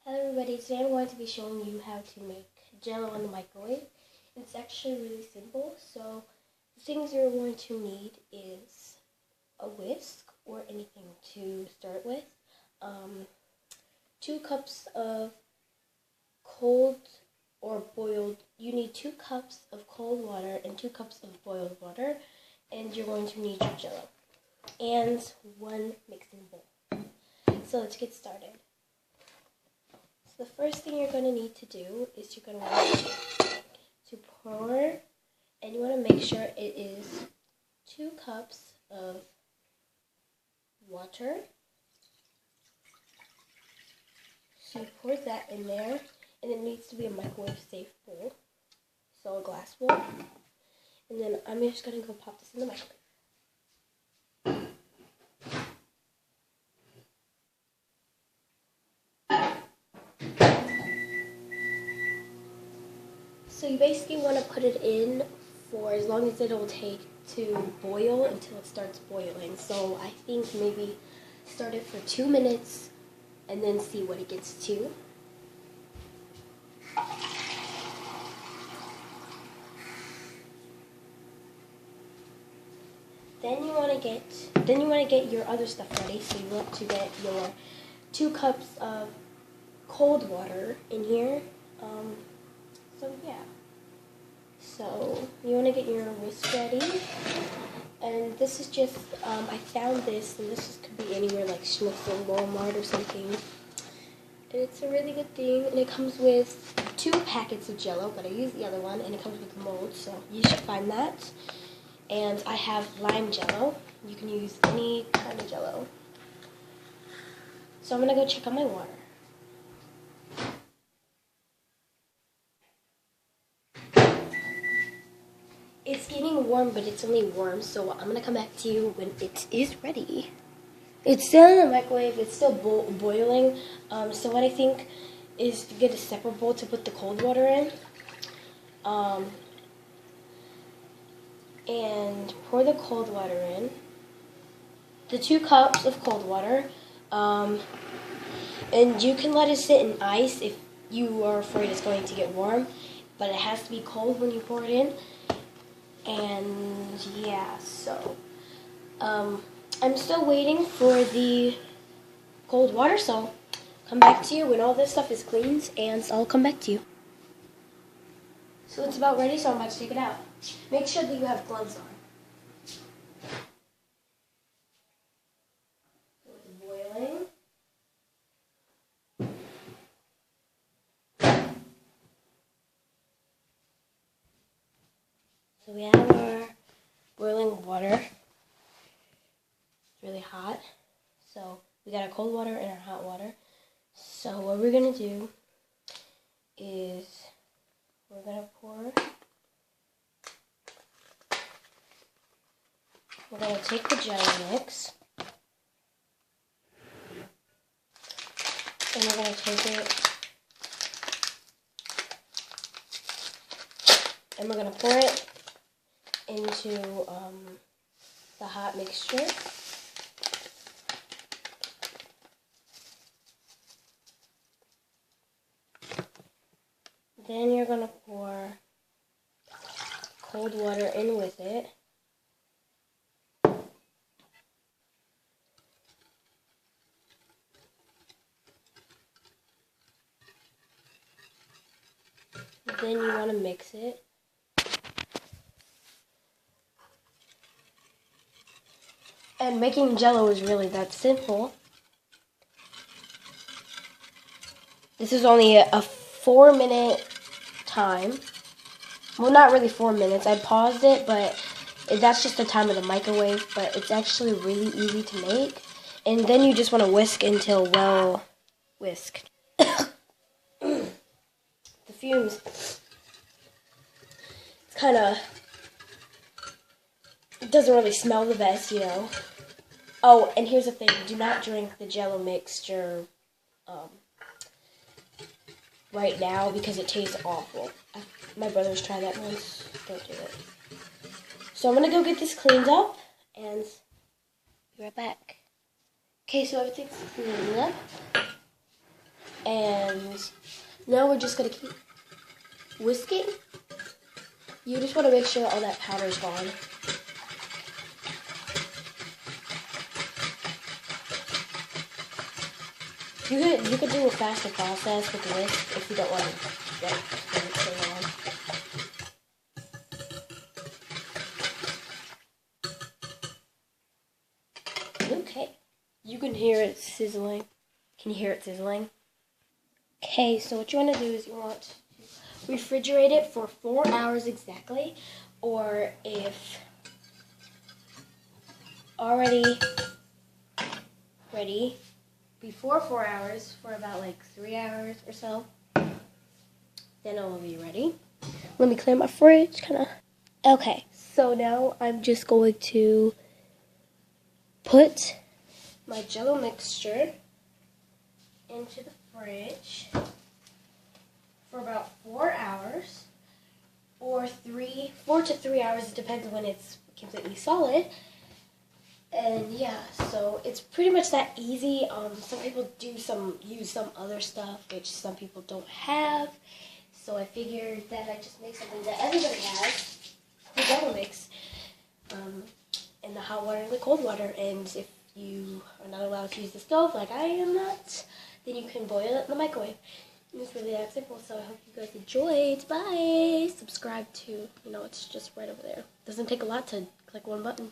Hello everybody, today I'm going to be showing you how to make jello in the microwave. It's actually really simple, so the things you're going to need is a whisk or anything to start with, 2 cups of cold or boiled, you need 2 cups of cold water and 2 cups of boiled water, and you're going to need your jello, and 1 mixing bowl. So let's get started. So the first thing you're going to need to do is you're going to want to pour, and you want to make sure it is 2 cups of water. So you pour that in there, and it needs to be a microwave safe bowl, so a glass bowl. And then I'm just going to go pop this in the microwave. So you basically want to put it in for as long as it'll take to boil until it starts boiling. So I think maybe start it for 2 minutes and then see what it gets to. Then you want to get your other stuff ready. So you want to get your 2 cups of cold water in here. So you want to get your whisk ready, and this is just, I found this, and this could be anywhere like Schnucks or Walmart or something, and it's a really good thing, and it comes with 2 packets of jello, but I used the other one, and it comes with a mold, so you should find that. And I have lime jello. You can use any kind of jello. So I'm going to go check on my water. It's getting warm, but it's only warm, so I'm going to come back to you when it is ready. It's still in the microwave, it's still boiling, so what I think is to get a separate bowl to put the cold water in, and pour the cold water in, the 2 cups of cold water, and you can let it sit in ice if you are afraid it's going to get warm, but it has to be cold when you pour it in. And yeah, so I'm still waiting for the cold water, so come back to you when all this stuff is cleaned, and I'll come back to you. So it's about ready, so I'm about to take it out. Make sure that you have gloves on. So it's boiling. So we have our boiling water. It's really hot. So we got our cold water and our hot water. So what we're going to do is we're going to we're going to take the jello mix, and we're going to take it, and we're going to pour it into the hot mixture. Then you're going to pour cold water in with it. Then you want to mix it. And making jello is really that simple. This is only a 4-minute time. Well, not really 4 minutes. I paused it, but that's just the time of the microwave. But it's actually really easy to make. And then you just want to whisk until well whisked. The fumes. It's kind of, it doesn't really smell the best, you know. Oh, and here's the thing. Do not drink the jello mixture right now because it tastes awful. My brother's tried that once. Don't do it. So I'm going to go get this cleaned up and be right back. Okay, so everything's cleaned up. And And now we're just going to keep whisking. You just want to make sure all that powder is gone. You could do a faster process with the whisk if you don't want to get so long. Okay, you can hear it sizzling. Can you hear it sizzling? Okay, so what you want to do is you want to refrigerate it for 4 hours exactly, or if already ready before 4 hours, for about like 3 hours or so, then it will be ready. Let me clear my fridge, Okay, so now I'm just going to put my jello mixture into the fridge for about 4 hours, or 4 to 3 hours. It depends when it's completely solid. And yeah, so it's pretty much that easy. Some people use some other stuff, which some people don't have. So I figured that I just make something that everybody has, the jello mix, in the hot water and the cold water. And if you are not allowed to use the stove, like I am not, then you can boil it in the microwave. And it's really that simple. So I hope you guys enjoyed. Bye. Subscribe to, it's just right over there. Doesn't take a lot to click one button.